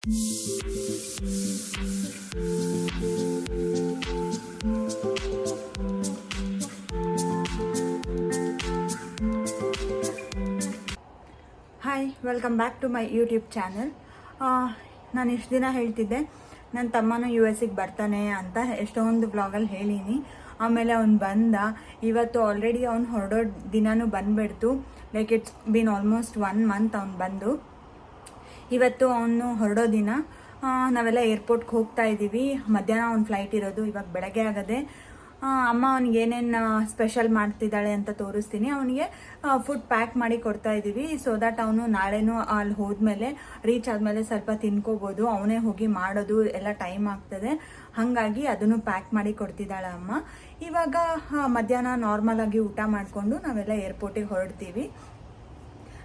Hi, welcome back to my YouTube channel. ನಾನು ಇಷ್ಟು ದಿನ ಹೇಳ್ತಿದ್ದೆ ನನ್ನ ತಮ್ಮನೂ US ಬರ್ತಾನೆ ಅಂತ ಎಷ್ಟೊಂದು ಬ್ಲಾಗಲ್ಲಿ ಹೇಳೀನಿ. ಆಮೇಲೆ ಅವ್ನು ಬಂದ. ಇವತ್ತು ಆಲ್ರೆಡಿ ಅವ್ನು ಹೊರಡೋ ದಿನವೂ ಬಂದುಬಿಡ್ತು. Like it's been almost 1 month ಅವ್ನು ಬಂದು. ಇವತ್ತು ಅವನು ಹೊರಡೋ ದಿನ. ನಾವೆಲ್ಲ ಏರ್ಪೋರ್ಟ್ಗೆ ಹೋಗ್ತಾ ಇದ್ದೀವಿ. ಮಧ್ಯಾಹ್ನ ಅವ್ನ ಫ್ಲೈಟ್ ಇರೋದು, ಇವಾಗ ಬೆಳಗ್ಗೆ ಆಗದೆ. ಅಮ್ಮ ಅವ್ನಿಗೆ ಏನೇನು ಸ್ಪೆಷಲ್ ಮಾಡ್ತಿದ್ದಾಳೆ ಅಂತ ತೋರಿಸ್ತೀನಿ. ಅವನಿಗೆ ಫುಡ್ ಪ್ಯಾಕ್ ಮಾಡಿ ಕೊಡ್ತಾ ಇದ್ದೀವಿ, ಸೊ ದಟ್ ಅವನು ನಾಳೆನೂ ಅಲ್ಲಿ ಹೋದ್ಮೇಲೆ ರೀಚ್ ಆದಮೇಲೆ ಸ್ವಲ್ಪ ತಿನ್ಕೋಬೋದು. ಅವನೇ ಹೋಗಿ ಮಾಡೋದು ಎಲ್ಲ ಟೈಮ್ ಆಗ್ತದೆ, ಹಾಗಾಗಿ ಅದನ್ನು ಪ್ಯಾಕ್ ಮಾಡಿ ಕೊಡ್ತಿದ್ದಾಳೆ ಅಮ್ಮ. ಇವಾಗ ಮಧ್ಯಾಹ್ನ ನಾರ್ಮಲ್ ಆಗಿ ಊಟ ಮಾಡಿಕೊಂಡು ನಾವೆಲ್ಲ ಏರ್ಪೋರ್ಟಿಗೆ ಹೊರಡ್ತೀವಿ.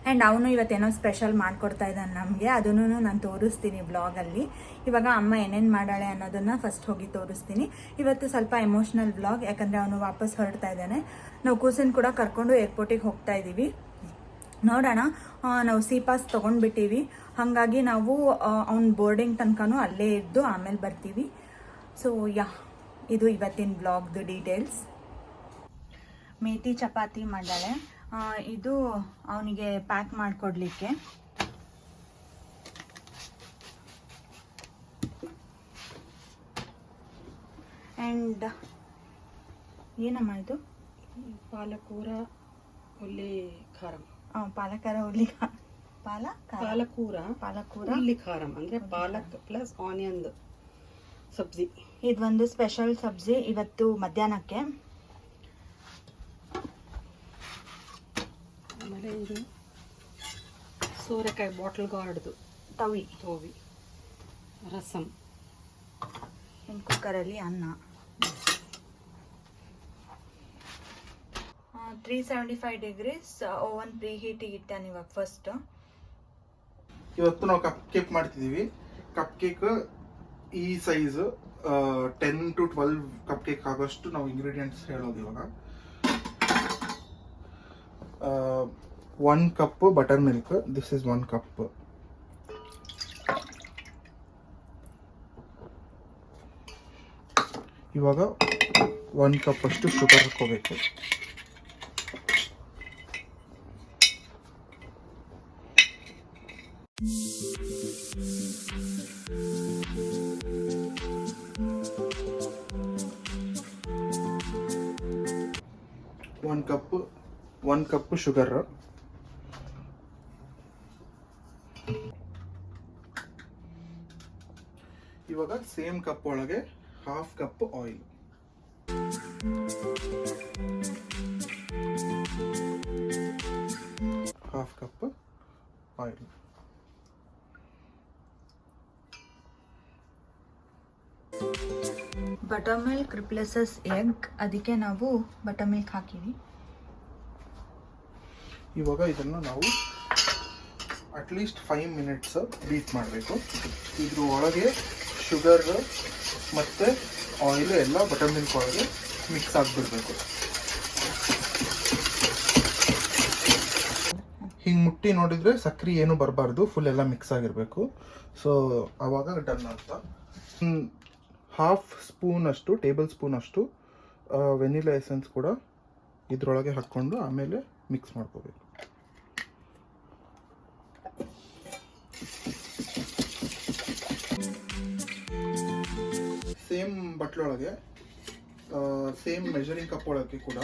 ಆ್ಯಂಡ್ ಅವನು ಇವತ್ತೇನೋ ಸ್ಪೆಷಲ್ ಮಾಡಿಕೊಡ್ತಾ ಇದ್ದಾನೆ ನಮಗೆ, ಅದನ್ನು ನಾನು ತೋರಿಸ್ತೀನಿ ಬ್ಲಾಗಲ್ಲಿ. ಇವಾಗ ಅಮ್ಮ ಏನೇನು ಮಾಡಾಳೆ ಅನ್ನೋದನ್ನು ಫಸ್ಟ್ ಹೋಗಿ ತೋರಿಸ್ತೀನಿ. ಇವತ್ತು ಸ್ವಲ್ಪ ಎಮೋಷ್ನಲ್ ಬ್ಲಾಗ್, ಯಾಕಂದರೆ ಅವನು ವಾಪಸ್ ಹೊರಡ್ತಾ ಇದ್ದಾನೆ. ನಾವು ಕೂಸನ್ ಕೂಡ ಕರ್ಕೊಂಡು ಏರ್ಪೋರ್ಟಿಗೆ ಹೋಗ್ತಾ ಇದ್ದೀವಿ. ನೋಡೋಣ, ನಾವು ಪಾಸ್ ತೊಗೊಂಡ್ಬಿಟ್ಟಿವಿ, ಹಾಗಾಗಿ ನಾವು ಅವ್ನ ಬೋರ್ಡಿಂಗ್ ತನಕನೂ ಅಲ್ಲೇ ಇದ್ದು ಆಮೇಲೆ ಬರ್ತೀವಿ. ಸೊ ಇದು ಇವತ್ತಿನ ಬ್ಲಾಗ್ದು ಡೀಟೇಲ್ಸ್. ಮೇಥಿ ಚಪಾತಿ ಮಾಡಾಳೆ. ಇದು ಅವನಿಗೆ ಪ್ಯಾಕ್ ಮಾಡಿಕೊಡ್ಲಿಕ್ಕೆ. ಆ್ಯಂಡ್ ಏನಮ್ಮ ಇದು? ಪಾಲಕೂರ ಉಲ್ಲಿ ಖಾರಂ. ಪಾಲಕರ ಉಲ್ಲಿ ಪಾಲಕೂರ ಉಲ್ಲಿ ಖಾರಂ ಅಂದ್ರೆ ಪಾಲಕ್ ಪ್ಲಸ್ ಆನಿಯನ್ ಸಬ್ಜಿ. ಇದೊಂದು ಸ್ಪೆಷಲ್ ಸಬ್ಜಿ ಇವತ್ತು ಮಧ್ಯಾಹ್ನಕ್ಕೆ. ಆಮೇಲೆ ಇದು ಸೋರೆಕಾಯಿ ಬಾಟಲ್ ಗಾರ್ಡ್ದು ತವಿ ರಸಂ. ಇನ್ನು ಕುಕ್ಕರಲ್ಲಿ ಅನ್ನ. 375 ಡಿಗ್ರೀಸ್ ಓವನ್ ಪ್ರೀ ಹೀಟಿಗೆ ಇಟ್ಟಾನೆ ಇವಾಗ ಫಸ್ಟ್. ಇವತ್ತು ನಾವು ಕಪ್ ಕೇಕ್ ಮಾಡ್ತಿದ್ದೀವಿ. ಕಪ್ ಕೇಕ್ ಈ ಸೈಜ್ 10 to 12 ಕಪ್ ಕೇಕ್ ಆಗೋಷ್ಟು ನಾವು ಇಂಗ್ರೀಡಿಯೆಂಟ್ಸ್ ಹೇಳೋದು ಇವಾಗ. 1 cup buttermilk, this is 1 cup. ಇವಾಗ 1 cup ಅಷ್ಟು ಶುಗರ್ ಹಾಕೋಬೇಕು. One cup sugar. ಇವಾಗ ಸೇಮ್ ಕಪ್ ಒಳಗೆ 1/2 cup oil. Buttermilk replaces egg, ಅದಕ್ಕೆ ನಾವು ಬಟರ್ ಮಿಲ್ಕ್ ಹಾಕಿವಿ. ಇವಾಗ ಇದನ್ನು ನಾವು ಅಟ್ಲೀಸ್ಟ್ 5 minutes ಬೀಟ್ ಮಾಡಬೇಕು. ಇದ್ರ ಒಳಗೆ ಶುಗರ್ ಮತ್ತು ಆಯಿಲ್ ಎಲ್ಲ ಬಟರ್ ಮಿಲ್ಕ್ ಒಳಗೆ ಮಿಕ್ಸ್ ಆಗಿಬಿಡ್ಬೇಕು. ಹಿಂಗೆ ಮುಟ್ಟಿ ನೋಡಿದರೆ ಸಕ್ಕರೆ ಏನು ಬರಬಾರ್ದು, ಫುಲ್ ಎಲ್ಲ ಮಿಕ್ಸ್ ಆಗಿರಬೇಕು. ಸೊ ಆವಾಗ ಡನ್ ಅಂತ. 1/2 ಸ್ಪೂನ್ ಅಷ್ಟು, ಟೇಬಲ್ ಸ್ಪೂನ್ ಅಷ್ಟು ವೆನಿಲಾ ಎಸೆನ್ಸ್ ಕೂಡ ಇದರೊಳಗೆ ಹಾಕ್ಕೊಂಡು ಆಮೇಲೆ ಮಿಕ್ಸ್ ಮಾಡ್ಕೋಬೇಕು. ಸೇಮ್ ಬಟ್ಲೊಳಗೆ ಸೇಮ್ ಮೆಜರಿಂಗ್ ಕಪ್ ಒಳಗೆ ಕೂಡ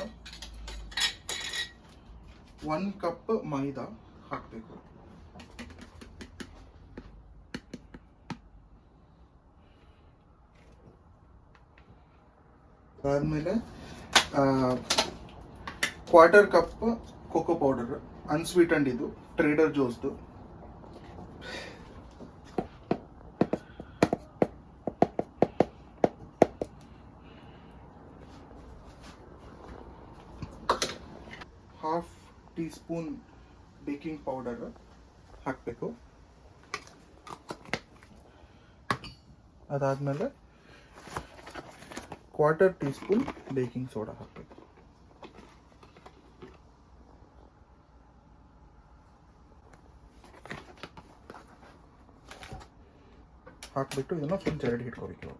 1 cup ಮೈದಾ ಹಾಕಬೇಕು. ಅದಾದಮೇಲೆ 1/4 cup ಕೋಕೋ ಪೌಡರ್, ಅನ್ಸ್ವೀಟೆಂಡ್, ಇದು ಟ್ರೇಡರ್ ಜೋಸ್ದು. Half teaspoon baking powder ಹಾಕಬೇಕು. ಅದಾದಮೇಲೆ 1/4 ಟೀ ಸ್ಪೂನ್ ಬೇಕಿಂಗ್ ಸೋಡಾ ಹಾಕಬೇಕು. ಹಾಕ್ಬಿಟ್ಟು ಇದನ್ನು ಫುಲ್ ಜರಡಿ ಹಿಡ್ಕೋಬೇಕು.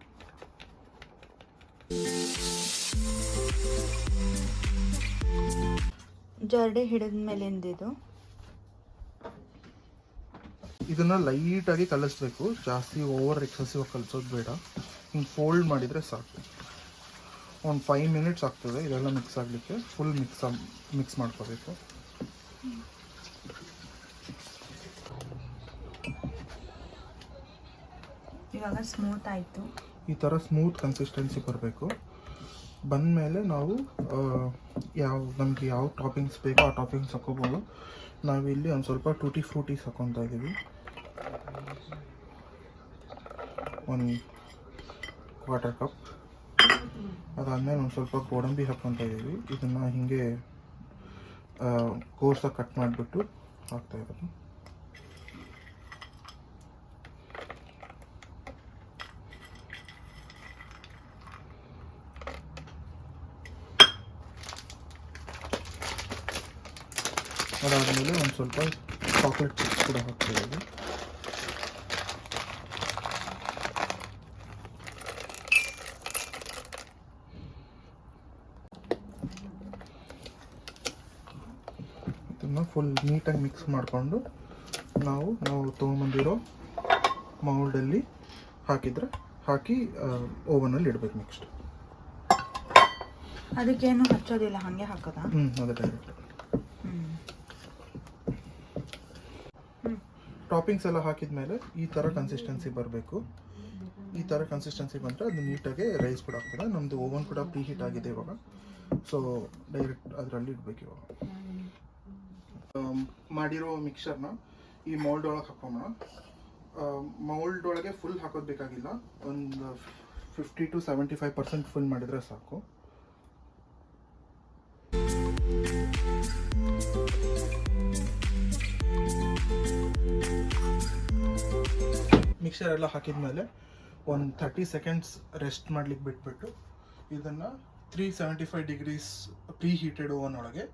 ಜರಡಿ ಹಿಡಿದ ಮೇಲಿಂದಿದು ಇದನ್ನು ಲೈಟಾಗಿ ಕಲಿಸ್ಬೇಕು, ಜಾಸ್ತಿ ಓವರ್ ಎಕ್ಸೆಸಿವ್ ಕಲಿಸೋದು ಬೇಡ. ಹಿಂಗೆ ಫೋಲ್ಡ್ ಮಾಡಿದರೆ ಸಾಕು. ಒಂದು 5 ಮಿನಿಟ್ಸ್ ಆಗ್ತದೆ ಇದೆಲ್ಲ ಮಿಕ್ಸ್ ಆಗಲಿಕ್ಕೆ. ಫುಲ್ ಮಿಕ್ಸ್ ಮಾಡ್ಕೋಬೇಕು. ಇವಾಗ ಸ್ಮೂತ್ ಆಯಿತು. ಈ ಥರ ಸ್ಮೂತ್ ಕನ್ಸಿಸ್ಟೆನ್ಸಿ ಬರಬೇಕು. ಬಂದಮೇಲೆ ನಾವು ನಮಗೆ ಯಾವ ಟಾಪಿಂಗ್ಸ್ ಬೇಕೋ ಆ ಟಾಪಿಂಗ್ಸ್ ಹಾಕೋಬೋದು. ನಾವಿಲ್ಲಿ ಒಂದು ಸ್ವಲ್ಪ ಟೂಟಿ ಫ್ರೂಟೀಸ್ ಹಾಕೊತಾ ಇದ್ದೀವಿ, 1/4 ಕಪ್. ಅದಾದಮೇಲೆ ಒಂದು ಸ್ವಲ್ಪ ಗೋಡಂಬಿ ಹಾಕ್ಕೊತಾ ಇದ್ದೀವಿ. ಇದನ್ನು ಹೀಗೆ ಕೋರ್ಸಾಗಿ ಕಟ್ ಮಾಡಿಬಿಟ್ಟು ಹಾಕ್ತಾ ಇರೋದು. ಅದಾದಮೇಲೆ ಒಂದು ಸ್ವಲ್ಪ ಚಾಕ್ಲೇಟ್ ಚಿಪ್ಸ್ ಕೂಡ ಹಾಕ್ತಿರೋದು. ಇದನ್ನು ಫುಲ್ ನೀಟಾಗಿ ಮಿಕ್ಸ್ ಮಾಡಿಕೊಂಡು ನಾವು ತೊಗೊಂಬಂದಿರೋ ಮೌಲ್ಡಲ್ಲಿ ಹಾಕಿ ಓವನಲ್ಲಿ ಇಡಬೇಕು. ನೆಕ್ಸ್ಟ್ ಅದಕ್ಕೇನು ಹಚ್ಚೋದಿಲ್ಲ, ಹಾಗೆ ಹಾಕೋದಾ? ಅದು ಡೈರೆಕ್ಟ್. ಟಾಪಿಂಗ್ಸ್ ಎಲ್ಲ ಹಾಕಿದ ಮೇಲೆ ಈ ಥರ ಕನ್ಸಿಸ್ಟೆನ್ಸಿ ಬರಬೇಕು. ಈ ಥರ ಕನ್ಸಿಸ್ಟೆನ್ಸಿ ಬಂದರೆ ಅದು ನೀಟಾಗಿ ರೈಸ್ ಕೂಡ ಆಗ್ತದೆ. ನಮ್ಮದು ಓವನ್ ಕೂಡ ಪ್ರೀ ಹೀಟ್ ಆಗಿದೆ ಇವಾಗ. ಸೊ ಡೈರೆಕ್ಟ್ ಅದರಲ್ಲಿ ಇಡಬೇಕು. ಇವಾಗ ಮಾಡಿರೋ ಮಿಕ್ಸರ್ನ ಈ ಮೌಲ್ಡ್ ಒಳಗೆ ಹಾಕೋಣ. ಮೌಲ್ಡ್ ಒಳಗೆ ಫುಲ್ ಹಾಕೋದು ಬೇಕಾಗಿಲ್ಲ, ಒಂದು 50 to 75% ಫುಲ್ ಮಾಡಿದರೆ ಸಾಕು. ಮಿಕ್ಸರ್ ಎಲ್ಲ ಹಾಕಿದ ಮೇಲೆ ಒಂದು 30 ಸೆಕೆಂಡ್ಸ್ ರೆಸ್ಟ್ ಮಾಡ್ಲಿಕ್ಕೆ ಬಿಟ್ಬಿಟ್ಟು ಇದನ್ನು 375 ಡಿಗ್ರೀಸ್ ಪ್ರೀ ಹೀಟೆಡ್ ಓವನ್ ಒಳಗೆ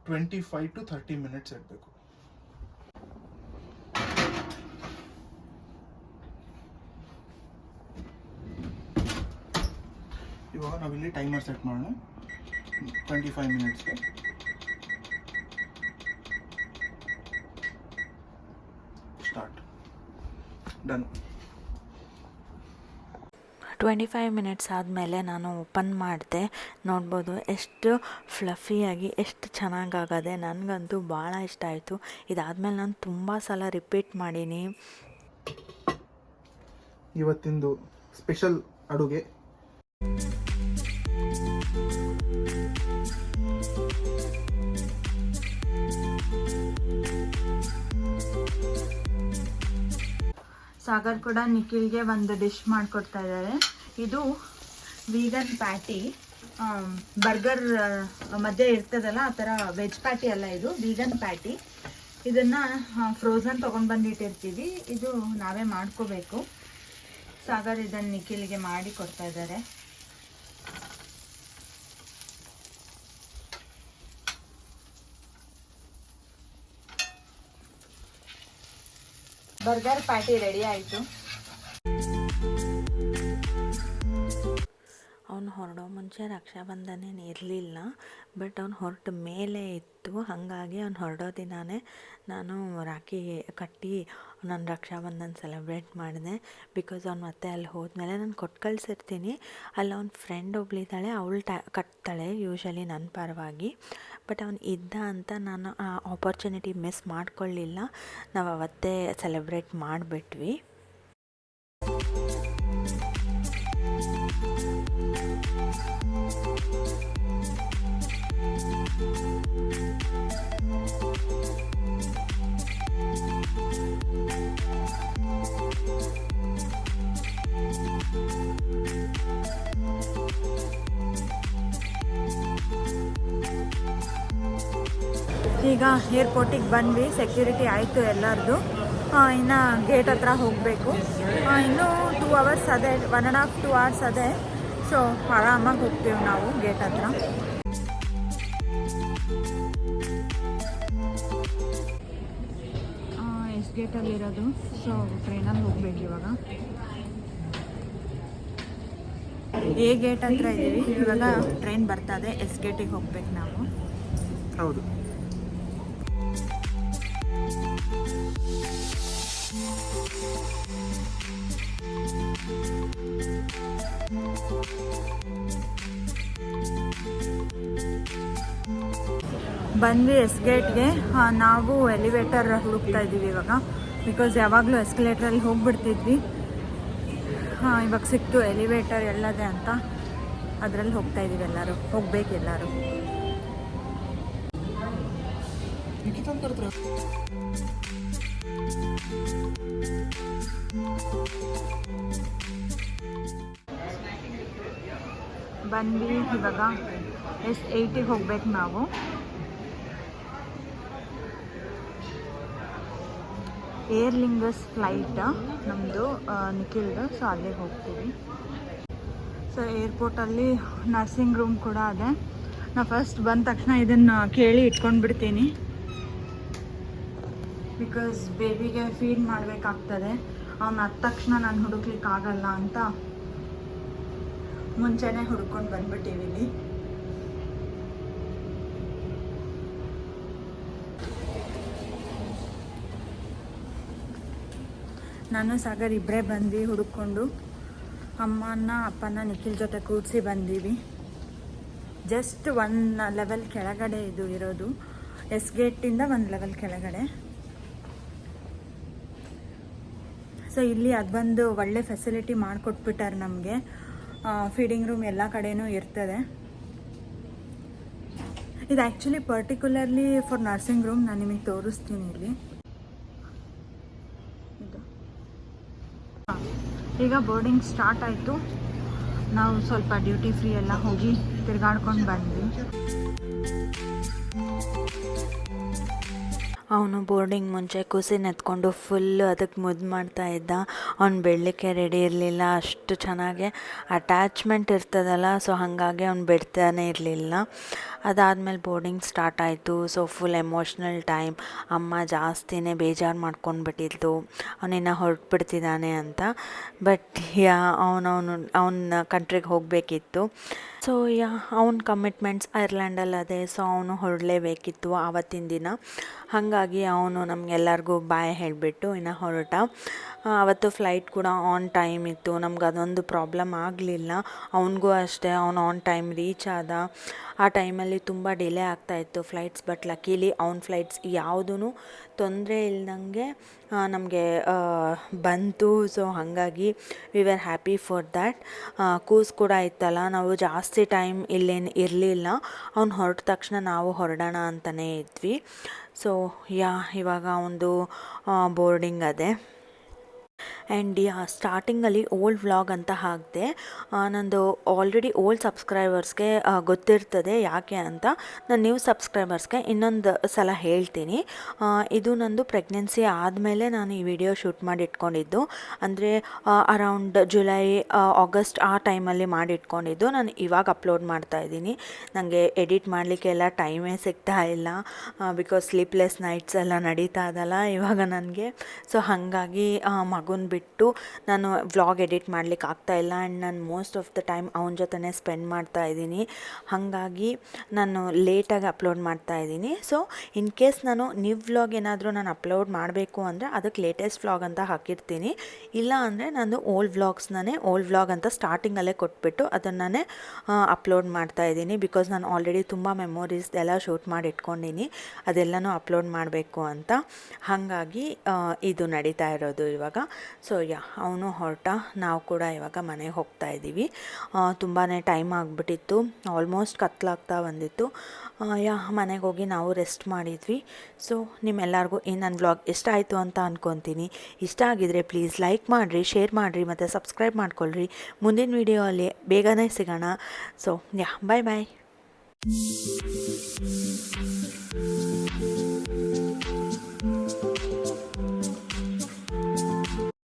25 to 30 ಮಿನಿಟ್ಸ್ ಇಡಬೇಕು. ಇವಾಗ ನಾವಿಲ್ಲಿ ಟೈಮರ್ ಸೆಟ್ ಮಾಡೋಣ 25 ಮಿನಿಟ್ಸ್ಗೆ. ಸ್ಟಾರ್ಟ್. ಡನ್. 25 ಮಿನಿಟ್ಸ್ ಆದಮೇಲೆ ನಾನು ಓಪನ್ ಮಾಡಿದೆ. ನೋಡ್ಬೋದು ಎಷ್ಟು ಫ್ಲಫಿಯಾಗಿ ಎಷ್ಟು ಚೆನ್ನಾಗಾಗದೆ. ನನಗಂತೂ ಭಾಳ ಇಷ್ಟ ಆಯಿತು. ಇದಾದಮೇಲೆ ನಾನು ತುಂಬ ಸಲ ರಿಪೀಟ್ ಮಾಡೀನಿ. ಇವತ್ತಿಂದು ಸ್ಪೆಷಲ್ ಅಡುಗೆ ಸಾಗರ್ ಕೂಡ ನಿಖಿಲ್ಗೆ ಒಂದು ಡಿಶ್ ಮಾಡಿಕೊಡ್ತಾ ಇದ್ದಾರೆ. ಇದು ವೀಗನ್ ಪ್ಯಾಟಿ. ಬರ್ಗರ್ ಮಧ್ಯೆ ಇರ್ತದಲ್ಲ ಆ ಥರ ವೆಜ್ ಪ್ಯಾಟಿ ಅಲ್ಲ, ಇದು ವೀಗನ್ ಪ್ಯಾಟಿ. ಇದನ್ನು ಫ್ರೋಝನ್ ತೊಗೊಂಡು ಬಂದಿಟ್ಟಿರ್ತೀವಿ. ಇದು ನಾವೇ ಮಾಡ್ಕೋಬೇಕು. ಸಾಗರ್ ಇದನ್ನು ನಿಖಿಲ್ಗೆ ಮಾಡಿ ಕೊಡ್ತಾ ಇದ್ದಾರೆ. ಬರ್ಗರ್ ಪ್ಯಾಟಿ ರೆಡಿ ಆಯಿತು. ಅವನು ಹೊರಡೋ ಮುಂಚೆ ರಕ್ಷಾಬಂಧನ ಇರಲಿಲ್ಲ, ಬಟ್ ಅವ್ನು ಹೊರಟ ಮೇಲೆ ಇತ್ತು. ಹಾಗಾಗಿ ಅವ್ನು ಹೊರಡೋ ದಿನಾನೇ ನಾನು ರಾಖಿ ಕಟ್ಟಿ ನಾನು ರಕ್ಷಾಬಂಧನ ಸೆಲೆಬ್ರೇಟ್ ಮಾಡಿದೆ. ಬಿಕಾಸ್ ಅವ್ನು ಮತ್ತೆ ಅಲ್ಲಿ ಹೋದ್ಮೇಲೆ ನಾನು ಕೊಟ್ಟು ಕಳಿಸಿರ್ತೀನಿ. ಅಲ್ಲಿ ಅವ್ನ ಫ್ರೆಂಡ್ ಒಬ್ಳಿದ್ದಾಳೆ, ಅವಳು ಕಟ್ತಾಳೆ ಯೂಶಲಿ ನನ್ನ ಪರವಾಗಿ. ಬಟ್ ಅವನು ಇದ್ದ ಅಂತ ನಾನು ಆ ಆಪರ್ಚುನಿಟಿ ಮಿಸ್ ಮಾಡ್ಕೊಳ್ಳಿಲ್ಲ. ನಾವು ಅವತ್ತೇ ಸೆಲೆಬ್ರೇಟ್ ಮಾಡಿಬಿಟ್ವಿ. ಈಗ ಏರ್ಪೋರ್ಟಿಗೆ ಬಂದ್ವಿ. ಸೆಕ್ಯೂರಿಟಿ ಆಯಿತು ಎಲ್ಲರದು. ಇನ್ನು ಗೇಟ್ ಹತ್ರ ಹೋಗಬೇಕು. ಇನ್ನೂ 2 ಅವರ್ಸ್ ಅದೇ, 1.5 to 2 hours ಅದೇ. ಸೊ ಆರಾಮಾಗಿ ಹೋಗ್ತೀವಿ ನಾವು ಗೇಟ್ ಹತ್ರ. ಎಸ್ ಗೇಟಲ್ಲಿರೋದು. ಸೊ ಟ್ರೈನಲ್ಲಿ ಹೋಗ್ಬೇಕು ಇವಾಗ. ಎ ಗೇಟ್ ಹತ್ರ ಇದ್ದೀವಿ. ಇವಾಗ ಟ್ರೈನ್ ಬರ್ತದೆ, ಎಸ್ ಗೇಟಿಗೆ ಹೋಗ್ಬೇಕು ನಾವು. ಹೌದು. ಬಂದ್ವಿ ಎಸ್ ಗೇಟ್ಗೆ. ನಾವು ಎಲಿವೇಟರ್ ಹುಡುಕ್ತಾ ಇದ್ದೀವಿ ಇವಾಗ, ಬಿಕಾಸ್ ಯಾವಾಗಲೂ ಎಸ್ಕಲೇಟ್ರಲ್ಲಿ ಹೋಗ್ಬಿಡ್ತಿದ್ವಿ. ಇವಾಗ ಸಿಕ್ತು ಎಲಿವೇಟರ್ ಎಲ್ಲದೆ ಅಂತ, ಅದರಲ್ಲಿ ಹೋಗ್ತಾ ಇದ್ದೀವಿ. ಎಲ್ಲರೂ ಹೋಗ್ಬೇಕು, ಎಲ್ಲರೂ. ಬಂದ್ವಿ ಇವಾಗ S80 ಹೋಗ್ಬೇಕು ನಾವು. ಏರ್ಲಿಂಗಸ್ ಫ್ಲೈಟ್ ನಮ್ಮದು, ನಿಖಿಲ್ದು. ಸೊ ಅಲ್ಲಿಗೆ ಹೋಗ್ತೀವಿ. ಸೊ ಏರ್ಪೋರ್ಟಲ್ಲಿ ನರ್ಸಿಂಗ್ ರೂಮ್ ಕೂಡ ಇದೆ. ನಾ ಫಸ್ಟ್ ಬಂದ ತಕ್ಷಣ ಇದನ್ನು ಕೇಳಿ ಇಟ್ಕೊಂಡು ಬಿಡ್ತೀನಿ, ಬಿಕಾಸ್ ಬೇಬಿಗೆ ಫೀಡ್ ಮಾಡಬೇಕಾಗ್ತದೆ. ಅವ್ನು ಹತ್ತ ತಕ್ಷಣ ನಾನು ಹುಡುಕ್ಲಿಕ್ಕೆ ಆಗಲ್ಲ ಅಂತ ಮುಂಚೆನೇ ಹುಡ್ಕೊಂಡು ಬಂದ್ಬಿಟ್ಟಿವಿ ಇಲ್ಲಿ. ನಾನು ಸಾಗರ್ ಇಬ್ಬರೇ ಬಂದ್ವಿ ಹುಡುಕೊಂಡು. ಅಮ್ಮನ ಅಪ್ಪನ ನಿಖಿಲ್ ಜೊತೆ ಕೂಡಿಸಿ ಬಂದೀವಿ. ಜಸ್ಟ್ 1 ಲೆವೆಲ್ ಕೆಳಗಡೆ ಇದು ಇರೋದು, ಎಸ್ ಗೇಟಿಂದ 1 ಲೆವೆಲ್ ಕೆಳಗಡೆ. ಸೊ ಇಲ್ಲಿ ಅದು ಬಂದು ಒಳ್ಳೆ ಫೆಸಿಲಿಟಿ ಮಾಡಿಕೊಟ್ಬಿಟ್ಟಾರೆ ನಮಗೆ. ಫೀಡಿಂಗ್ ರೂಮ್ ಎಲ್ಲ ಕಡೆನೂ ಇರ್ತದೆ. ಇದು actually particularly for nursing room. ನಾನು ನಿಮಗೆ ತೋರಿಸ್ತೀನಿ ಇಲ್ಲಿ. ಇದು ಈಗ ಬೋರ್ಡಿಂಗ್ ಸ್ಟಾರ್ಟ್ ಆಯಿತು. ನಾವು ಸ್ವಲ್ಪ ಡ್ಯೂಟಿ ಫ್ರೀ ಎಲ್ಲ ಹೋಗಿ ತಿರ್ಗಾಡ್ಕೊಂಡು ಬಂದ್ವಿ. ಅವನು ಬೋರ್ಡಿಂಗ್ ಮುಂಚೆ ಕೂಸಿನ ಎತ್ಕೊಂಡು ಫುಲ್ಲು ಅದಕ್ಕೆ ಮುದ್ದು ಮಾಡ್ತಾ ಇದ್ದ. ಅವ್ನು ಬೆಳಲಿಕ್ಕೆ ರೆಡಿ ಇರಲಿಲ್ಲ, ಅಷ್ಟು ಚೆನ್ನಾಗೆ ಅಟ್ಯಾಚ್ಮೆಂಟ್ ಇರ್ತದಲ್ಲ. ಸೊ ಹಾಗಾಗಿ ಅವ್ನು ಬಿಡ್ತಾನೆ ಇರಲಿಲ್ಲ. ಅದಾದಮೇಲೆ ಬೋರ್ಡಿಂಗ್ ಸ್ಟಾರ್ಟ್ ಆಯಿತು. So full emotional time. ಅಮ್ಮ ಜಾಸ್ತಿನೇ ಬೇಜಾರು ಮಾಡ್ಕೊಂಡ್ಬಿಟ್ಟಿದ್ದು, ಅವನಿನ್ನ ಹೊರಟ್ಬಿಡ್ತಿದ್ದಾನೆ ಅಂತ. ಬಟ್ ಅವನ ಕಂಟ್ರಿಗೆ ಹೋಗಬೇಕಿತ್ತು. ಸೊ ಅವ್ನ ಕಮಿಟ್ಮೆಂಟ್ಸ್ ಐರ್ಲ್ಯಾಂಡಲ್ಲಿ ಅದೇ. ಸೊ ಅವನು ಹೊರಡಲೇಬೇಕಿತ್ತು ಆವತ್ತಿನ ದಿನ. ಹಾಗಾಗಿ ಅವನು ನಮಗೆಲ್ಲರಿಗೂ ಬಾಯ್ ಹೇಳಿಬಿಟ್ಟು ಇನ್ನು ಹೊರಟ. ಅವತ್ತು ಫ್ಲೈಟ್ ಕೂಡ ಆನ್ ಟೈಮ್ ಇತ್ತು. ನಮ್ಗೆ ಅದೊಂದು ಪ್ರಾಬ್ಲಮ್ ಆಗಲಿಲ್ಲ. ಅವನಿಗೂ ಅಷ್ಟೇ, ಅವನು ಆನ್ ಟೈಮ್ ರೀಚ್ ಆದ. ಆ ಟೈಮಲ್ಲಿ ತುಂಬ ಡಿಲೇ ಆಗ್ತಾಯಿತ್ತು ಫ್ಲೈಟ್ಸ್. ಬಟ್ ಲಕ್ಕೀಲಿ ಅವ್ನ ಫ್ಲೈಟ್ಸ್ ಯಾವುದೂ ತೊಂದರೆ ಇಲ್ದಂಗೆ ನಮಗೆ ಬಂತು. ಸೊ ಹಾಗಾಗಿ we were happy for that. ಕೂಸ್ ಕೂಡ ಇತ್ತಲ್ಲ, ನಾವು ಜಾಸ್ತಿ ಟೈಮ್ ಇಲ್ಲೇನು ಇರಲಿಲ್ಲ. ಅವ್ನು ಹೊರಟ ತಕ್ಷಣ ನಾವು ಹೊರಡೋಣ ಅಂತಲೇ ಇದ್ವಿ. ಸೊ ಇವಾಗ ಒಂದು ಬೋರ್ಡಿಂಗ್ ಅದೇ. ಆ್ಯಂಡ್ ಸ್ಟಾರ್ಟಿಂಗಲ್ಲಿ ಓಲ್ಡ್ ವ್ಲಾಗ್ ಅಂತ ಹಾಕಿದೆ. ನಂದು ಆಲ್ರೆಡಿ ಓಲ್ಡ್ ಸಬ್ಸ್ಕ್ರೈಬರ್ಸ್ಗೆ ಗೊತ್ತಿರ್ತದೆ ಯಾಕೆ ಅಂತ. ನಾನು ನ್ಯೂ ಸಬ್ಸ್ಕ್ರೈಬರ್ಸ್ಗೆ ಇನ್ನೊಂದು ಸಲ ಹೇಳ್ತೀನಿ. ಇದು ನಂದು ಪ್ರೆಗ್ನೆನ್ಸಿ ಆದಮೇಲೆ ನಾನು ಈ ವಿಡಿಯೋ ಶೂಟ್ ಮಾಡಿ ಇಟ್ಕೊಂಡಿದ್ದು. ಅಂದರೆ ಅರೌಂಡ್ ಜುಲೈ ಆಗಸ್ಟ್ ಆ ಟೈಮಲ್ಲಿ ಮಾಡಿ ಇಟ್ಕೊಂಡಿದ್ದು. ನಾನು ಇವಾಗ ಅಪ್ಲೋಡ್ ಮಾಡ್ತಾಯಿದ್ದೀನಿ. ನನಗೆ ಎಡಿಟ್ ಮಾಡಲಿಕ್ಕೆಲ್ಲ ಟೈಮೇ ಸಿಗ್ತಾ ಇಲ್ಲ, ಬಿಕಾಸ್ ಸ್ಲೀಪ್ಲೆಸ್ ನೈಟ್ಸ್ ಎಲ್ಲ ನಡೀತಾ ಇದಲ್ಲ ಇವಾಗ ನನಗೆ. ಸೊ ಹಾಗಾಗಿ ಮಗುನ ಬಿಟ್ಟು ನಾನು ವ್ಲಾಗ್ ಎಡಿಟ್ ಮಾಡ್ಲಿಕ್ಕೆ ಆಗ್ತಾಯಿಲ್ಲ. ಆ್ಯಂಡ್ ನಾನು ಮೋಸ್ಟ್ ಆಫ್ ದ ಟೈಮ್ ಅವನ ಜೊತೆನೇ ಸ್ಪೆಂಡ್ ಮಾಡ್ತಾ ಇದ್ದೀನಿ. ಹಾಗಾಗಿ ನಾನು ಲೇಟಾಗಿ ಅಪ್ಲೋಡ್ ಮಾಡ್ತಾ ಇದ್ದೀನಿ. ಸೊ ಇನ್ ಕೇಸ್ ನಾನು ನ್ಯೂ ವ್ಲಾಗ್ ಏನಾದರೂ ನಾನು ಅಪ್ಲೋಡ್ ಮಾಡಬೇಕು ಅಂದರೆ ಅದಕ್ಕೆ ಲೇಟೆಸ್ಟ್ ವ್ಲಾಗ್ ಅಂತ ಹಾಕಿರ್ತೀನಿ. ಇಲ್ಲ ಅಂದರೆ ನಾನು ಓಲ್ಡ್ ವ್ಲಾಗ್ ಅಂತ ಸ್ಟಾರ್ಟಿಂಗಲ್ಲೇ ಕೊಟ್ಬಿಟ್ಟು ಅದನ್ನೇ ಅಪ್ಲೋಡ್ ಮಾಡ್ತಾ ಇದ್ದೀನಿ. ಬಿಕಾಸ್ ನಾನು ಆಲ್ರೆಡಿ ತುಂಬ ಮೆಮೊರೀಸ್ ಎಲ್ಲ ಶೂಟ್ ಮಾಡಿ ಇಟ್ಕೊಂಡಿನಿ, ಅದೆಲ್ಲನೂ ಅಪ್ಲೋಡ್ ಮಾಡಬೇಕು ಅಂತ. ಹಾಗಾಗಿ ಇದು ನಡೀತಾ ಇರೋದು ಇವಾಗ. ಸೊ ಅವನು ಹೊರಟ, ನಾವು ಕೂಡ ಇವಾಗ ಮನೆಗೆ ಹೋಗ್ತಾ ಇದ್ದೀವಿ. ತುಂಬಾ ಟೈಮ್ ಆಗಿಬಿಟ್ಟಿತ್ತು, ಆಲ್ಮೋಸ್ಟ್ ಕತ್ಲಾಗ್ತಾ ಬಂದಿತ್ತು. ಮನೆಗೆ ಹೋಗಿ ನಾವು ರೆಸ್ಟ್ ಮಾಡಿದ್ವಿ. ಸೊ ನಿಮ್ಮೆಲ್ಲರಿಗೂ ಈ ನನ್ನ ವ್ಲಾಗ್ ಇಷ್ಟ ಆಯಿತು ಅಂತ ಅಂದ್ಕೊತೀನಿ. ಇಷ್ಟ ಆಗಿದರೆ ಪ್ಲೀಸ್ ಲೈಕ್ ಮಾಡಿರಿ, ಶೇರ್ ಮಾಡಿರಿ ಮತ್ತು ಸಬ್ಸ್ಕ್ರೈಬ್ ಮಾಡ್ಕೊಳ್ರಿ. ಮುಂದಿನ ವೀಡಿಯೋ ಅಲ್ಲಿ ಬೇಗನೆ ಸಿಗೋಣ. ಸೊ ಬಾಯ್ ಬಾಯ್.